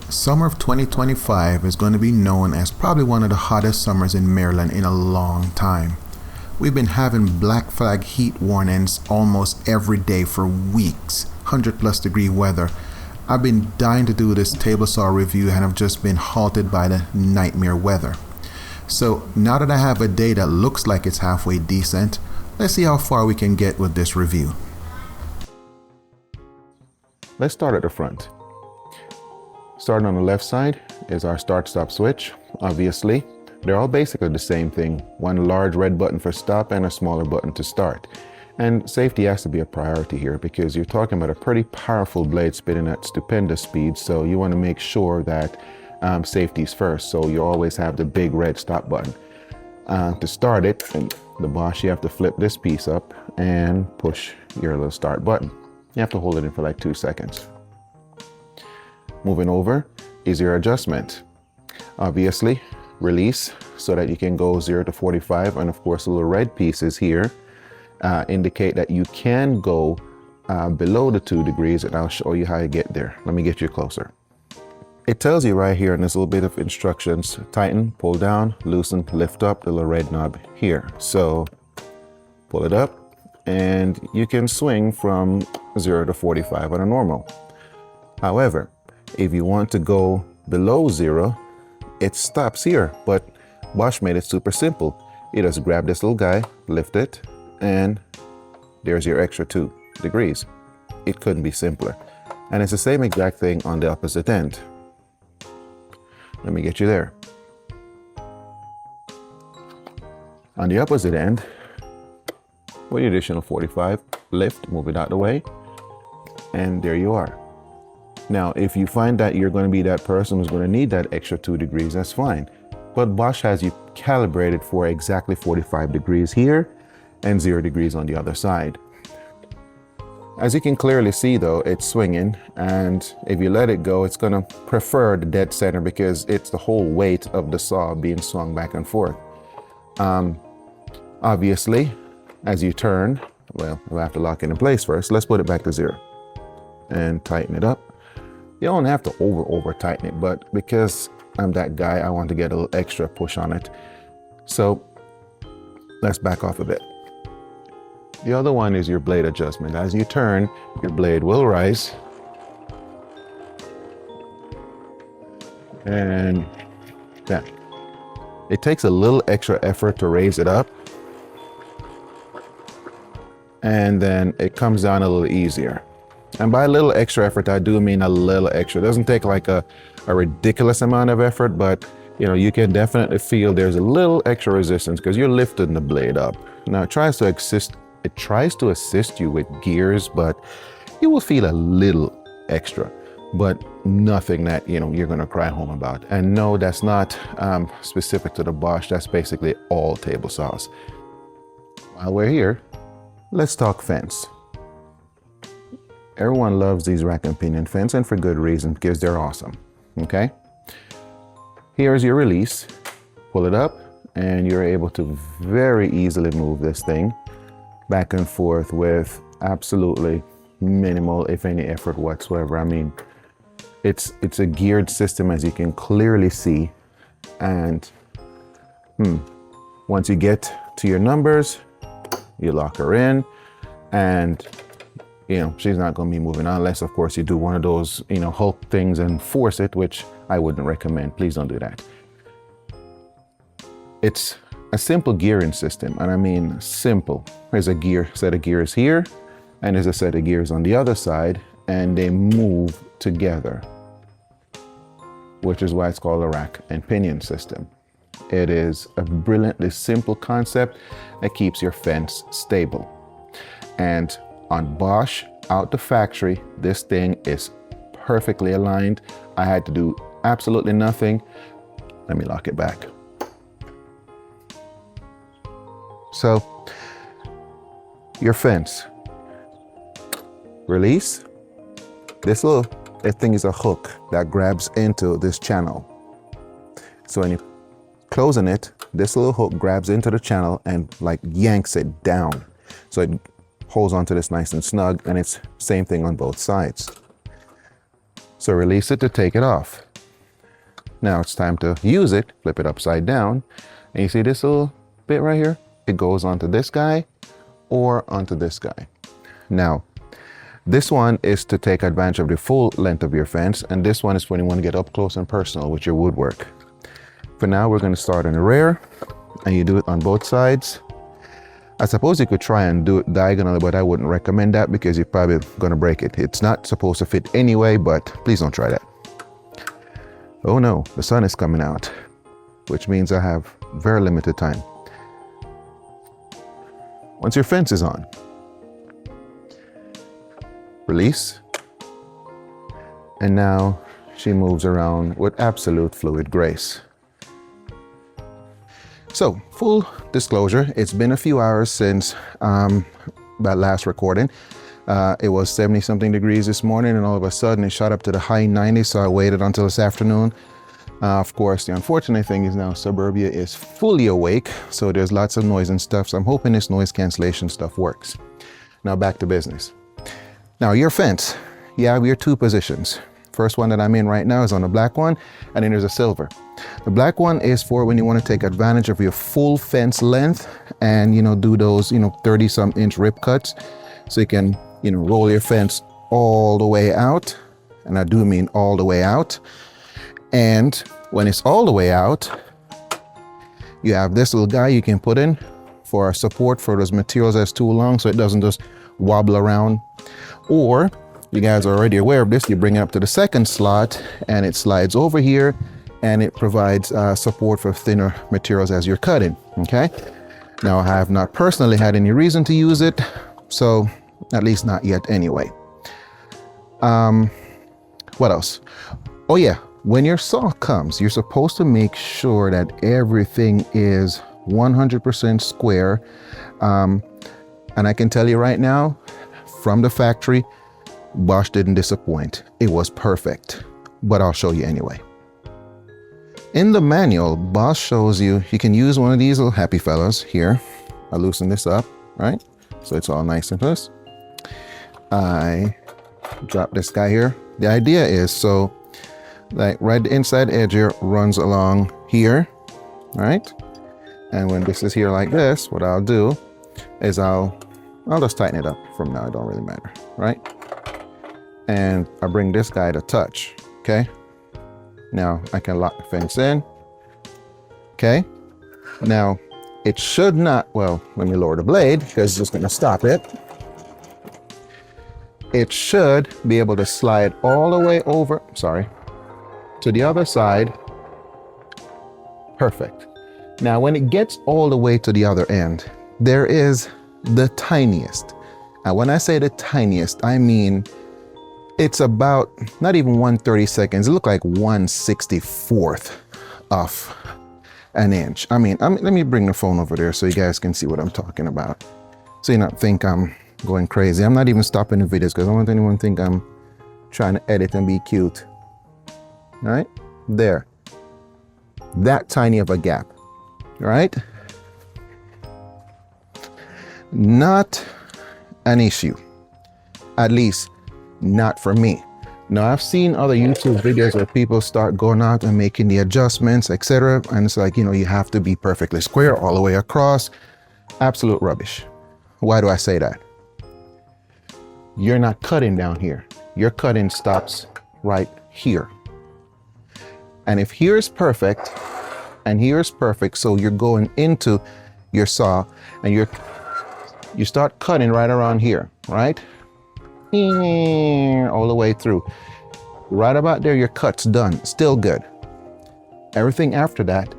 Summer of 2025 is going to be known as probably one of the hottest summers in Maryland in a long time. We've been having black flag heat warnings almost every day for weeks, 100+ degree weather. I've been dying to do this table saw review and have just been halted by the nightmare weather. So now that I have a day that looks like it's halfway decent, let's see how far we can get with this review. Let's start at the front. Starting on the left side is our start-stop switch. Obviously, they're all basically the same thing. One large red button for stop and a smaller button to start. And safety has to be a priority here because you're talking about a pretty powerful blade spinning at stupendous speeds. So you want to make sure that safety is first. So you always have the big red stop button. To start it, in the Bosch, you have to flip this piece up and push your little start button. You have to hold it in for like 2 seconds. Moving over is your adjustment. Obviously, release so that you can go 0 to 45, and of course the little red pieces here indicate that you can go below the 2 degrees, and I'll show you how you get there. Let me get you closer. It tells you right here in this little bit of instructions: tighten, pull down, loosen, lift up, the little red knob here. So pull it up and you can swing from 0 to 45 on a normal. However, if you want to go below 0, it stops here, but Bosch made it super simple. You just grab this little guy, lift it, and there's your extra 2 degrees. It couldn't be simpler. And it's the same exact thing on the opposite end. Let me get you there. On the opposite end, with the additional 45, lift, move it out of the way, and there you are. Now, if you find that you're going to be that person who's going to need that extra 2 degrees, that's fine. But Bosch has you calibrated for exactly 45 degrees here and 0 degrees on the other side. As you can clearly see though, it's swinging, and if you let it go, it's going to prefer the dead center because it's the whole weight of the saw being swung back and forth. Obviously, as you turn, well, we'll have to lock it in place first. Let's put it back to 0 and tighten it up. You don't have to over tighten it, but because I'm that guy, I want to get a little extra push on it. So let's back off a bit. The other one is your blade adjustment. As you turn, your blade will rise. And yeah, it takes a little extra effort to raise it up. And then it comes down a little easier. And by a little extra effort, I do mean a little extra. It doesn't take like a ridiculous amount of effort, but you can definitely feel there's a little extra resistance because you're lifting the blade up. Now it tries to assist you with gears, but you will feel a little extra, but nothing that you're gonna cry home about. And no, that's not specific to the Bosch. That's basically all table saws. While we're here, let's talk fence. Everyone loves these rack and pinion fence, and for good reason, because they're awesome, okay? Here's your release. Pull it up, and you're able to very easily move this thing back and forth with absolutely minimal, if any, effort whatsoever. I mean, it's a geared system, as you can clearly see, and once you get to your numbers, you lock her in, and she's not going to be moving on unless, of course, you do one of those, Hulk things and force it, which I wouldn't recommend. Please don't do that. It's a simple gearing system, and I mean simple. There's a set of gears here, and there's a set of gears on the other side, and they move together, which is why it's called a rack and pinion system. It is a brilliantly simple concept that keeps your fence stable. And on Bosch, out the factory, this thing is perfectly aligned. I had to do absolutely nothing. Let me lock it back. So, your fence. Release. This thing is a hook that grabs into this channel. So when you're closing it, this little hook grabs into the channel and like yanks it down. So it holds onto this nice and snug, and it's same thing on both sides. So release it to take it off. Now it's time to use it. Flip it upside down. And you see this little bit right here? It goes onto this guy or onto this guy. Now, this one is to take advantage of the full length of your fence, and this one is when you want to get up close and personal with your woodwork. For now, we're going to start in the rear, and you do it on both sides. I suppose you could try and do it diagonally, but I wouldn't recommend that because you're probably going to break it. It's not supposed to fit anyway, but please don't try that. Oh no, the sun is coming out, which means I have very limited time. Once your fence is on, release. And now she moves around with absolute fluid grace. So, full disclosure, it's been a few hours since that last recording. It was 70 something degrees this morning, and all of a sudden it shot up to the high 90s, so I waited until this afternoon. Of course, the unfortunate thing is now suburbia is fully awake, so there's lots of noise and stuff, so I'm hoping this noise cancellation stuff works. Now back to business. Now your fence, you have your two positions. First one that I'm in right now is on the black one, and then there's a silver. The black one is for when you want to take advantage of your full fence length and, do those, 30 some inch rip cuts. So you can, roll your fence all the way out. And I do mean all the way out. And when it's all the way out, you have this little guy you can put in for support for those materials that's too long so it doesn't just wobble around. Or you guys are already aware of this, you bring it up to the second slot and it slides over here and it provides support for thinner materials as you're cutting, okay? Now I have not personally had any reason to use it, so at least not yet anyway. What else? Oh yeah, when your saw comes, you're supposed to make sure that everything is 100% square. And I can tell you right now, from the factory, Bosch didn't disappoint. It was perfect, but I'll show you anyway. In the manual, Bosch shows you can use one of these little happy fellas here. I loosen this up, right? So it's all nice and loose. I drop this guy here. The idea is so like right the inside edge here runs along here, right? And when this is here like this, what I'll do is I'll just tighten it up from now. It don't really matter, right? And I bring this guy to touch, okay? Now I can lock the fence in, okay? Now it should not, well, let me lower the blade because it's just gonna stop it. It should be able to slide all the way over, to the other side. Perfect. Now when it gets all the way to the other end, there is the tiniest. And when I say the tiniest, I mean it's about not even 1/32. It looked like 1/64 of an inch. I mean, let me bring the phone over there so you guys can see what I'm talking about. So you not think I'm going crazy. I'm not even stopping the videos because I don't want anyone to think I'm trying to edit and be cute. All right, there. That tiny of a gap, right? Not an issue, at least not for me. Now I've seen other YouTube videos where people start going out and making the adjustments, etc. And it's like, you have to be perfectly square all the way across. Absolute rubbish. Why do I say that? You're not cutting down here. Your cutting stops right here. And if here is perfect and here is perfect, so you're going into your saw and you start cutting right around here, right? All the way through. Right about there, your cut's done. Still good. Everything after that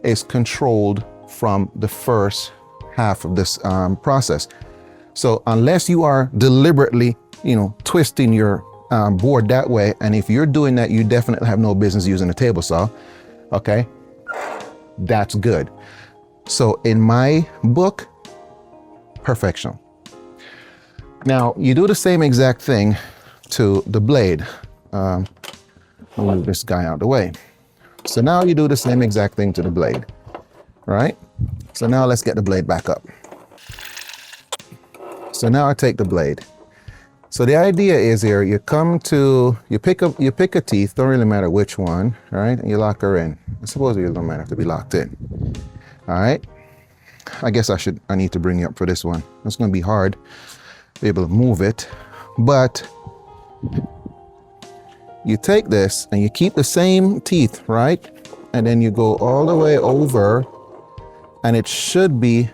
is controlled from the first half of this process. So unless you are deliberately, twisting your board that way, and if you're doing that, you definitely have no business using a table saw. Okay, that's good. So in my book, perfection. Now you do the same exact thing to the blade. I'll move this guy out of the way. So now you do the same exact thing to the blade, right? So now let's get the blade back up. So now I take the blade So the idea is here, you pick a teeth, don't really matter which one, all right? And you lock her in. I suppose it don't matter to be locked in. All right. I guess I need to bring you up for this one. It's gonna be hard to be able to move it, but you take this and you keep the same teeth, right? And then you go all the way over and it should be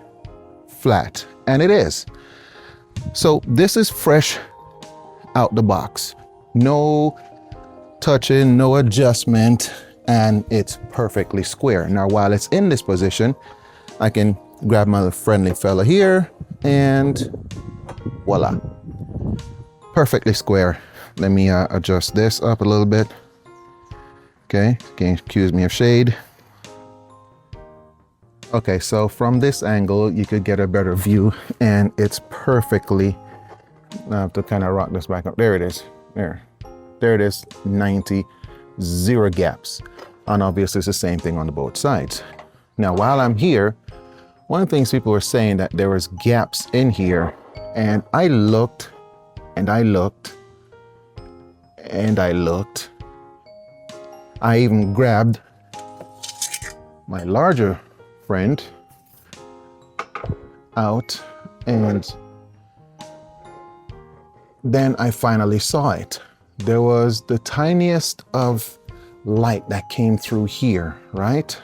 flat, and it is. So this is fresh out the box. No touching, no adjustment, and it's perfectly square. Now, while it's in this position, I can grab my friendly fella here and voila, perfectly square. Let me adjust this up a little bit. Okay, can't accuse me of shade. Okay, so from this angle, you could get a better view, and it's perfectly, I have to kind of rock this back up. There it is, there it is, 90, 0 gaps. And obviously it's the same thing on the both sides. Now, while I'm here, one of the things people were saying that there was gaps in here, and I looked, and I looked, and I looked. I even grabbed my larger friend out, and then I finally saw it. There was the tiniest of light that came through here, right?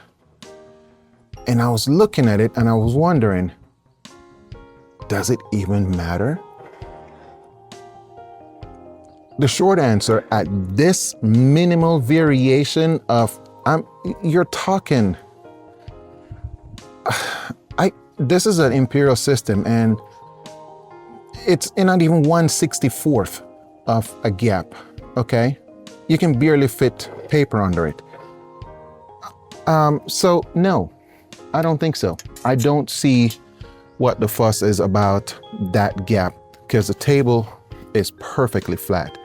And I was looking at it and I was wondering, does it even matter? The short answer, at this minimal variation of, you're talking, this is an imperial system, and it's not even 1/64th of a gap, okay? You can barely fit paper under it. So no, I don't think so. I don't see what the fuss is about that gap, because the table is perfectly flat,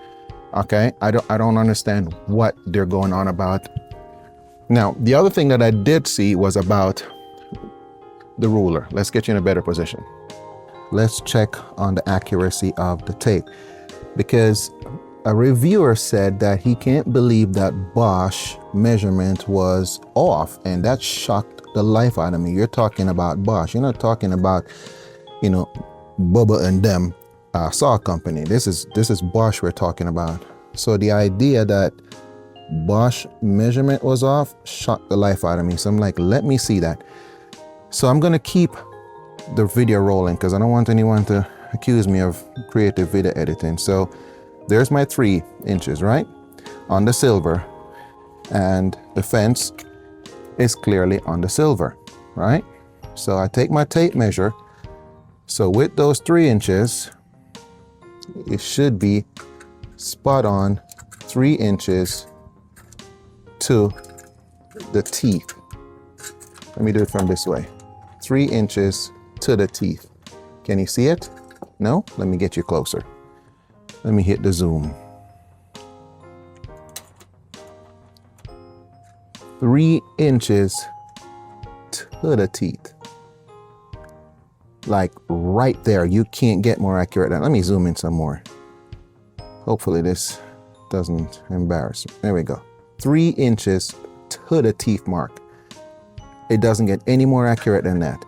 okay? I don't understand what they're going on about. Now, the other thing that I did see was about the ruler. Let's get you in a better position. Let's check on the accuracy of the tape, because a reviewer said that he can't believe that Bosch measurement was off, and that shocked the life out of me. You're talking about Bosch. You're not talking about, you know, Bubba and them saw company. This is Bosch we're talking about. So the idea that Bosch measurement was off shocked the life out of me. So I'm like, let me see that. So I'm gonna keep the video rolling because I don't want anyone to accuse me of creative video editing. So there's my 3 inches, right? On the silver, and the fence is clearly on the silver, right? So I take my tape measure. So with those 3 inches, it should be spot on 3 inches to the teeth. Let me do it from this way. 3 inches to the teeth. Can you see it? No? Let me get you closer. Let me hit the zoom. 3 inches to the teeth. Like right there. You can't get more accurate. Let me zoom in some more. Hopefully this doesn't embarrass me. There we go. 3 inches to the teeth mark. It doesn't get any more accurate than that.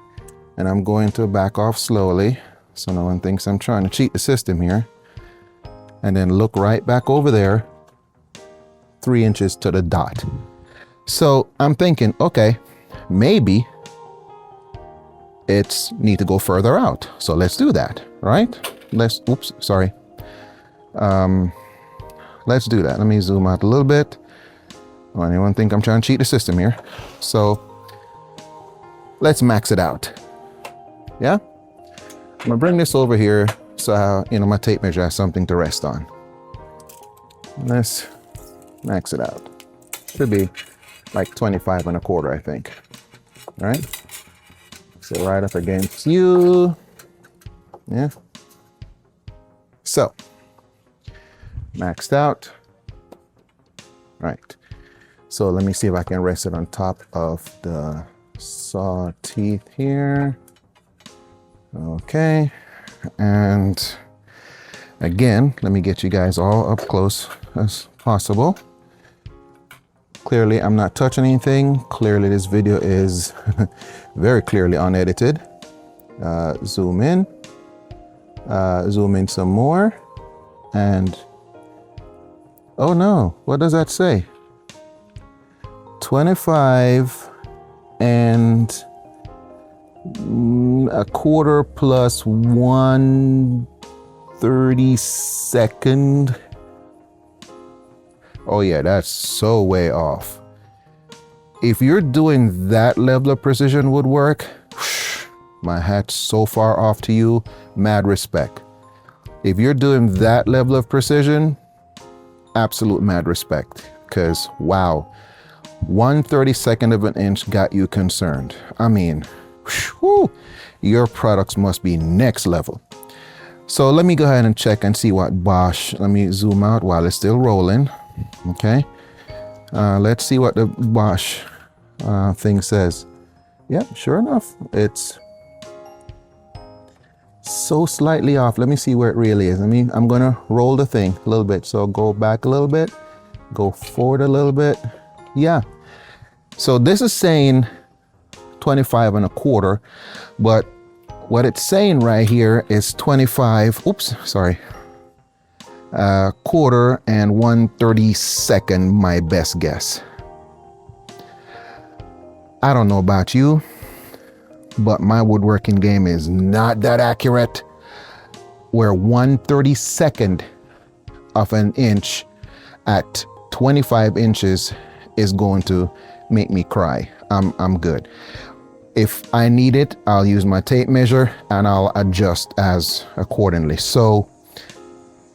And I'm going to back off slowly so no one thinks I'm trying to cheat the system here. And then look right back over there, 3 inches to the dot. So I'm thinking, okay, maybe it's need to go further out. So let's do that, right? Let's do that. Let me zoom out a little bit. Don't anyone think I'm trying to cheat the system here. So let's max it out. Yeah? I'm gonna bring this over here so my tape measure has something to rest on. Let's max it out. Should be like 25 1/4, I think. All right? So right up against you. Yeah. So maxed out. Right. So let me see if I can rest it on top of the saw teeth here. Okay. And Again, let me get you guys all up close as possible. Clearly, I'm not touching anything. Clearly, this video is very clearly unedited. Zoom in some more, and oh no, what does that say? 25 and a quarter plus 1/32. Oh yeah, that's so way off. If you're doing that level of precision woodwork, my hat's so far off to you, mad respect. If you're doing that level of precision, absolute mad respect, because wow, 1/32 of an inch got you concerned. I mean, whew, your products must be next level. So let me go ahead and check and see what Bosch, let me zoom out while it's still rolling. Okay, let's see what the Bosch thing says. Yeah, sure enough, it's so slightly off. Let me see where it really is. I'm gonna roll the thing a little bit. So go back a little bit, go forward a little bit. Yeah, so this is saying 25 and a quarter, but what it's saying right here is 25, oops, sorry, quarter and 1/32, my best guess. I don't know about you, but my woodworking game is not that accurate, where 1/32 of an inch at 25 inches is going to make me cry. I'm good. If I need it, I'll use my tape measure and I'll adjust as accordingly. So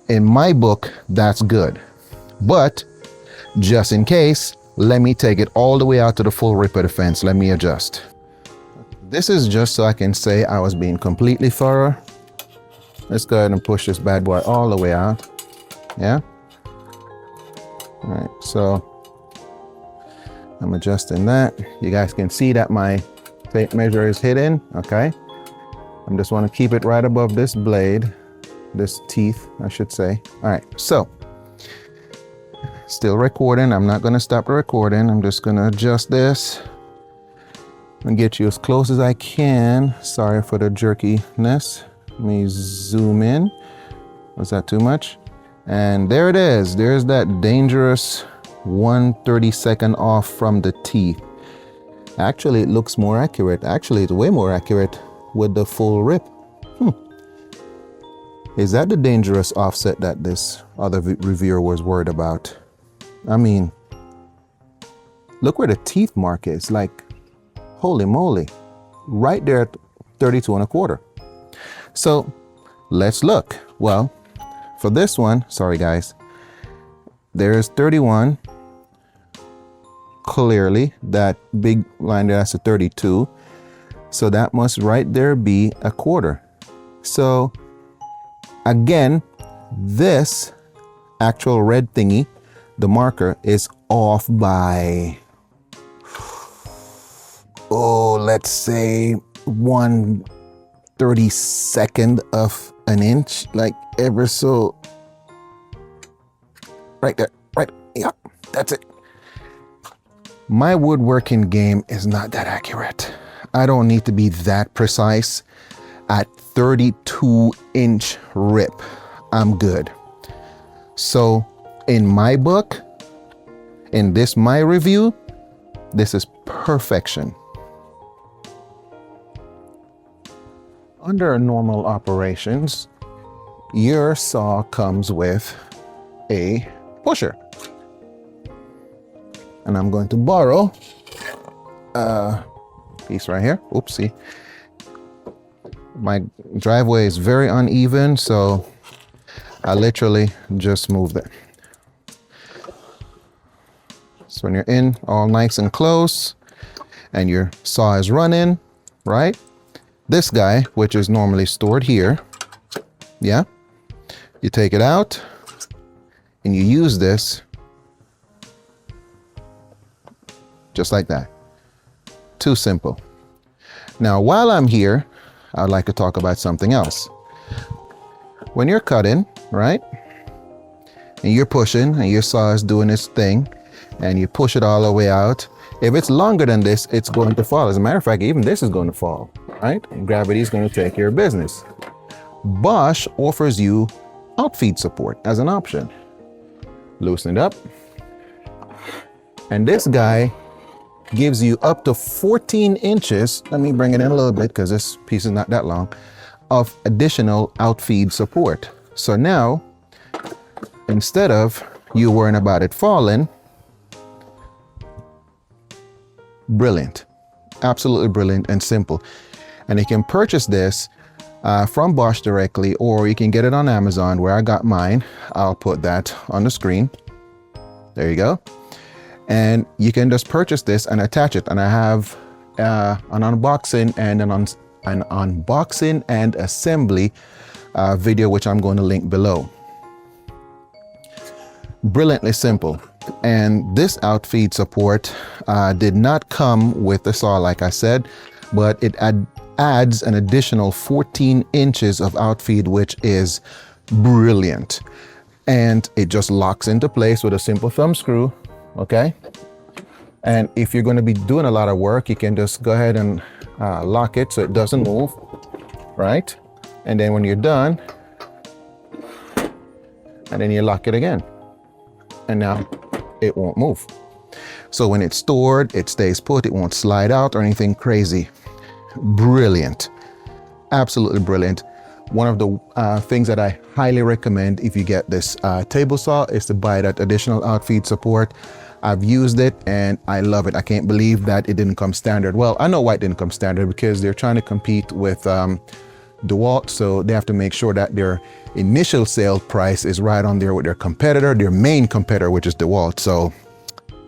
in my book, that's good. But just in case, let me take it all the way out to the full rip of the fence. Let me adjust. This is just so I can say I was being completely thorough. Let's go ahead and push this bad boy all the way out. Yeah. All right, so I'm adjusting that. You guys can see that my tape measure is hidden. Okay. I just want to keep it right above this blade, this teeth, I should say. All right, so still recording. I'm not going to stop the recording. I'm just going to adjust this and get you as close as I can. Sorry for the jerkiness. Let me zoom in. Was that too much? And there it is. There's that dangerous 1/32 off from the teeth. Actually, it looks more accurate. Actually, it's way more accurate with the full rip. Is that the dangerous offset that this other reviewer was worried about? I mean, look where the teeth mark is. Like, holy moly, right there at 32 and a quarter. So let's look. Well, for this one, sorry guys, there's 31. Clearly, that big line there, that's a 32. So that must right there be a quarter. So again, this actual red thingy, the marker, is off by, oh, let's say 1/32 of an inch, like ever so, right there, right, yep, that's it. My woodworking game is not that accurate. I don't need to be that precise. At 32-inch rip, I'm good. So in my book, in this my review, this is perfection. Under normal operations, your saw comes with a pusher. And I'm going to borrow a piece right here. Oopsie. My driveway is very uneven, so I literally just moved it. So when you're in all nice and close and your saw is running, right? This guy, which is normally stored here, yeah, you take it out and you use this just like that. Too simple. Now, while I'm here, I'd like to talk about something else. When you're cutting, right? And you're pushing, and your saw is doing its thing, and you push it all the way out. If it's longer than this, it's going to fall. As a matter of fact, even this is going to fall, right? And gravity is going to take care of business. Bosch offers you outfeed support as an option. Loosen it up. And this guy gives you up to 14 inches. Let me bring it in a little bit because this piece is not that long, of additional outfeed support. So now, instead of you worrying about it falling, brilliant, absolutely brilliant and simple. And you can purchase this from Bosch directly, or you can get it on Amazon where I got mine. I'll put that on the screen. There you go. And you can just purchase this and attach it. And I have an unboxing and an unboxing and assembly video, which I'm going to link below. Brilliantly simple. And this outfeed support did not come with the saw, like I said, but it adds an additional 14 inches of outfeed, which is brilliant. And it just locks into place with a simple thumb screw. Okay. And if you're going to be doing a lot of work, you can just go ahead and lock it so it doesn't move, right? And then when you're done, and then you lock it again, and now it won't move. So when it's stored, it stays put, it won't slide out or anything crazy. Brilliant, absolutely brilliant. One of the things that I highly recommend if you get this table saw is to buy that additional outfeed support. I've used it and I love it. I can't believe that it didn't come standard. Well, I know why it didn't come standard, because they're trying to compete with DeWalt, so they have to make sure that their initial sale price is right on there with their competitor, their main competitor, which is DeWalt. So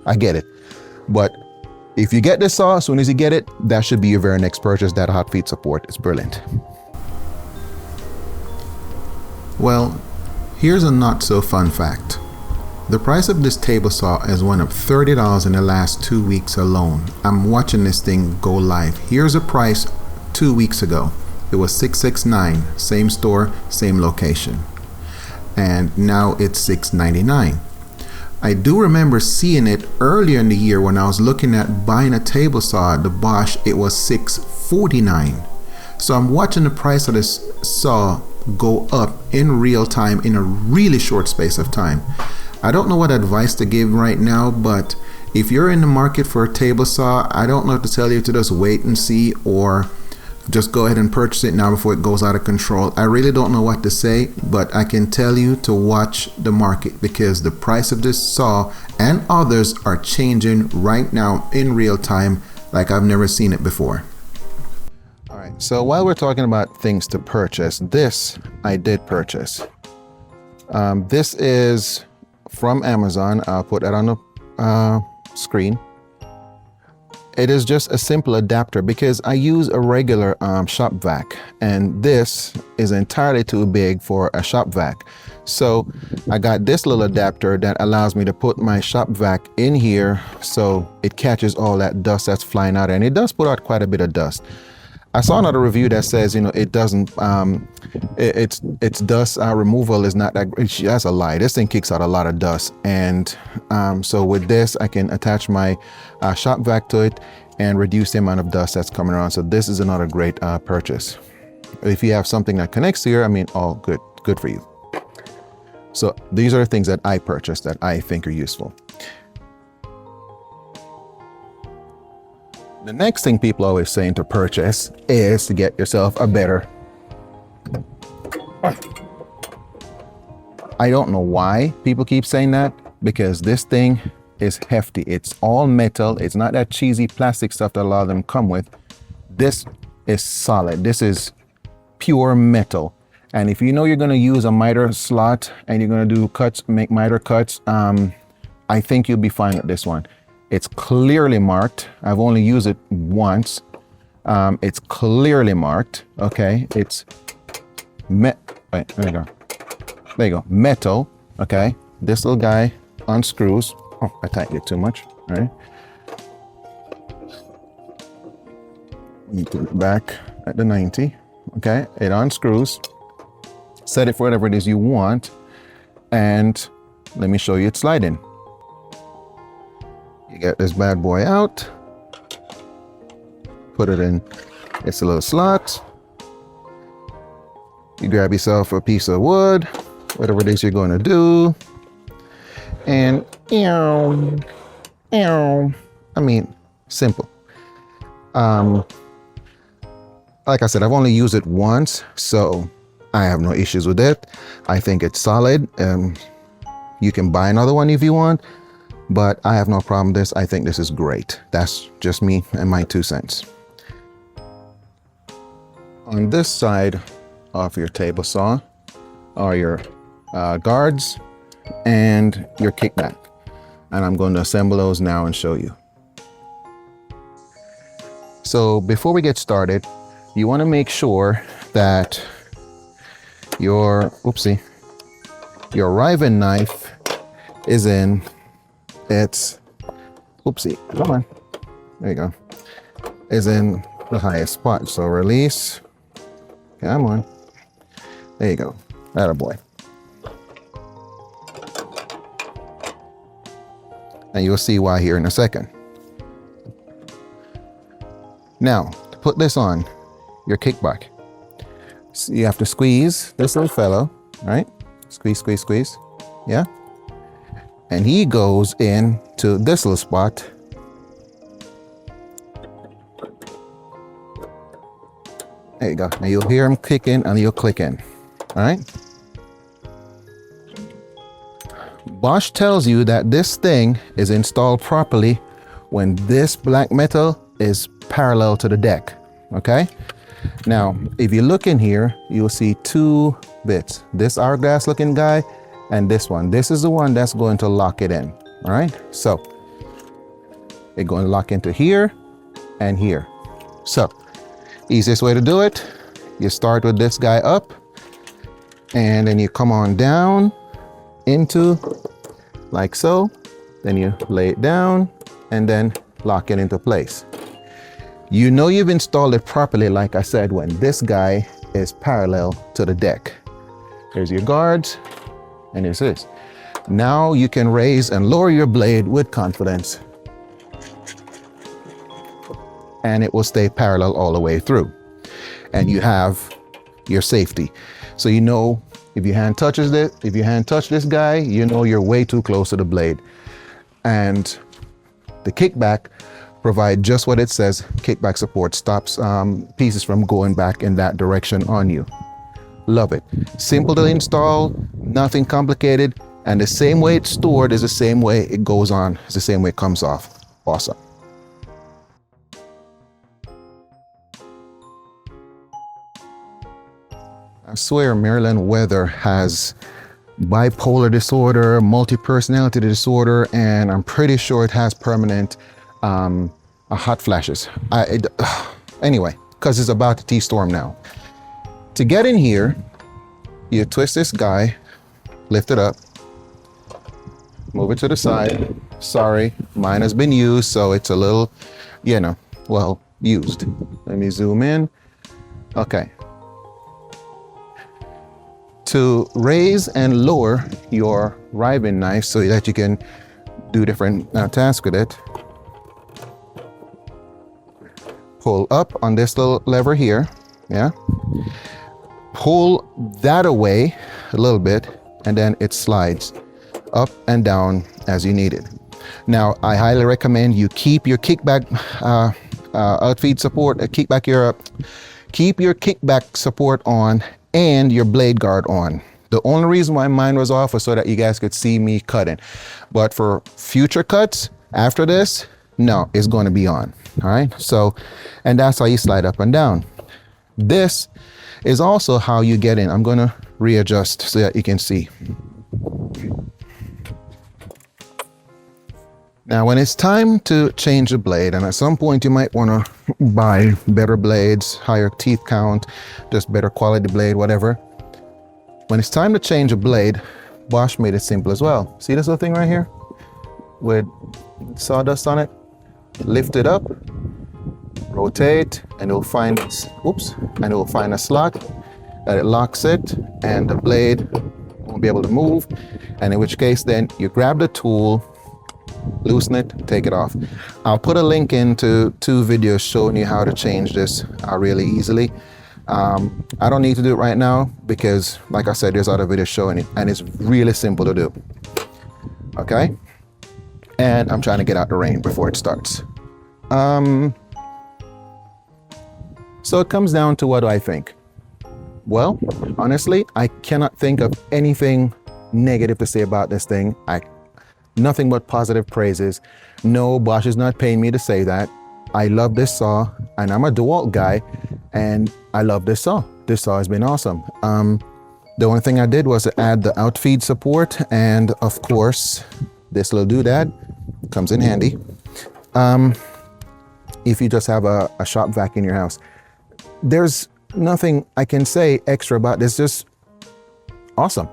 I get it. But if you get this saw, as soon as you get it, that should be your very next purchase. That outfeed support is brilliant. Well, here's a not so fun fact. The price of this table saw has went up $30 in the last 2 weeks alone. I'm watching this thing go live. Here's a price 2 weeks ago. It was $669, same store, same location. And now it's $699. I do remember seeing it earlier in the year when I was looking at buying a table saw, the Bosch, it was $649. So I'm watching the price of this saw go up in real time in a really short space of time. I don't know what advice to give right now, but if you're in the market for a table saw, I don't know if to tell you to just wait and see, or just go ahead and purchase it now before it goes out of control. I really don't know what to say, but I can tell you to watch the market, because the price of this saw and others are changing right now in real time like I've never seen it before. All right, so while we're talking about things to purchase, this I did purchase. This is from Amazon. I'll put that on the screen. It is just a simple adapter, because I use a regular shop vac, and this is entirely too big for a shop vac. So I got this little adapter that allows me to put my shop vac in here so it catches all that dust that's flying out, and it does put out quite a bit of dust. I saw another review that says, you know, it doesn't, its dust removal is not that great. That's a lie. This thing kicks out a lot of dust. And so with this, I can attach my shop vac to it and reduce the amount of dust that's coming around. So this is another great purchase. If you have something that connects here, I mean, all good for you. So these are the things that I purchased that I think are useful. The next thing people are always saying to purchase is to get yourself a better. I don't know why people keep saying that, because this thing is hefty. It's all metal. It's not that cheesy plastic stuff that a lot of them come with. This is solid. This is pure metal. And if you know you're going to use a miter slot and you're going to do cuts, make miter cuts, I think you'll be fine with this one. It's clearly marked. I've only used it once. It's clearly marked. Okay, it's wait, there you go. There you go. Metal. Okay, this little guy unscrews. Oh, I tightened it too much. All right. You put it back at the 90. Okay, it unscrews. Set it for whatever it is you want. and let me show you it sliding. You get this bad boy out, put it in its little slot. You grab yourself a piece of wood, whatever it is you're going to do, and I mean, simple. Like I said, I've only used it once, so I have no issues with it. I think it's solid. You can buy another one if you want, but I have no problem with this. I think this is great. That's just me and my 2 cents. On this side of your table saw are your guards and your kickback. And I'm going to assemble those now and show you. So before we get started, you want to make sure that your riving knife is in its, come on, there you go, is in the highest spot. So release, come on, there you go, atta boy. And you'll see why here in a second. Now, to put this on your kickback, so you have to squeeze this little fellow, right? Squeeze, squeeze, squeeze, yeah? And he goes into this little spot. There you go. And you'll hear him kicking and you'll click in, all right? Bosch tells you that this thing is installed properly when this black metal is parallel to the deck, okay? Now, if you look in here, you'll see 2 bits. This hourglass looking guy and this one. This is the one that's going to lock it in, all right? So, it's going to lock into here and here. So, easiest way to do it, you start with this guy up and then you come on down into like so, then you lay it down and then lock it into place. You know you've installed it properly, like I said, when this guy is parallel to the deck. Here's your guards and here's this. Now you can raise and lower your blade with confidence and it will stay parallel all the way through. And you have your safety. So you know if your hand touches this guy, you know you're way too close to the blade. And the kickback provide just what it says. Kickback support stops pieces from going back in that direction on you. Love it. Simple to install, nothing complicated, and the same way it's stored is the same way it goes on. It's the same way it comes off. Awesome. I swear Maryland weather has bipolar disorder, multi-personality disorder, and I'm pretty sure it has permanent hot flashes. Anyway, because it's about to T-storm now. To get in here, you twist this guy, lift it up, move it to the side. Sorry, mine has been used, so it's a little, well, used. Let me zoom in. Okay. To raise and lower your riving knife so that you can do different tasks with it, pull up on this little lever here, yeah? Pull that away a little bit and then it slides up and down as you need it. Now, I highly recommend you keep your kickback outfeed support, keep your kickback support on and your blade guard on. The only reason why mine was off was so that you guys could see me cutting. But for future cuts after this, no, it's going to be on. All right. So, and that's how you slide up and down. This is also how you get in. I'm going to readjust so that you can see. Now, when it's time to change the blade, and at some point you might want to buy better blades, higher teeth count, just better quality blade, whatever. When it's time to change a blade, Bosch made it simple as well. See this little thing right here with sawdust on it? Lift it up, rotate, and it'll find, and it will find a slot that it locks it, and the blade won't be able to move. And in which case then you grab the tool, loosen it, take it off. I'll put a link into 2 videos showing you how to change this really easily. I don't need to do it right now because, like I said, there's other videos showing it, and it's really simple to do. Okay, and I'm trying to get out the rain before it starts. So it comes down to, what do I think? Well, honestly, I cannot think of anything negative to say about this thing. Nothing but positive praises. No, Bosch is not paying me to say that. I love this saw, and I'm a DeWalt guy, and I love this saw. This saw has been awesome. The only thing I did was to add the outfeed support, and of course, this little doodad comes in handy. If you just have a shop vac in your house. There's nothing I can say extra about this, just awesome.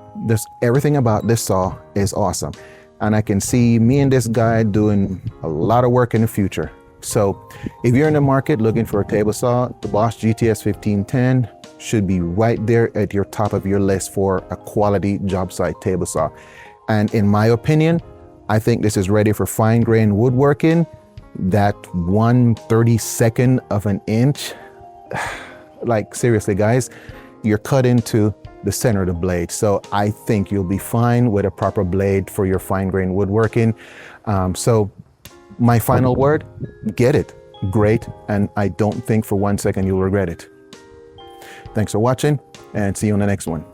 Everything about this saw is awesome. And I can see me and this guy doing a lot of work in the future. So if you're in the market looking for a table saw, the Bosch GTS 1510 should be right there at your top of your list for a quality job site table saw. And in my opinion, I think this is ready for fine grain woodworking. That 1/32 of an inch, like seriously guys, you're cut into the center of the blade. So I think you'll be fine with a proper blade for your fine grain woodworking. So my final word, get it, great. And I don't think for 1 second you'll regret it. Thanks for watching, and see you on the next one.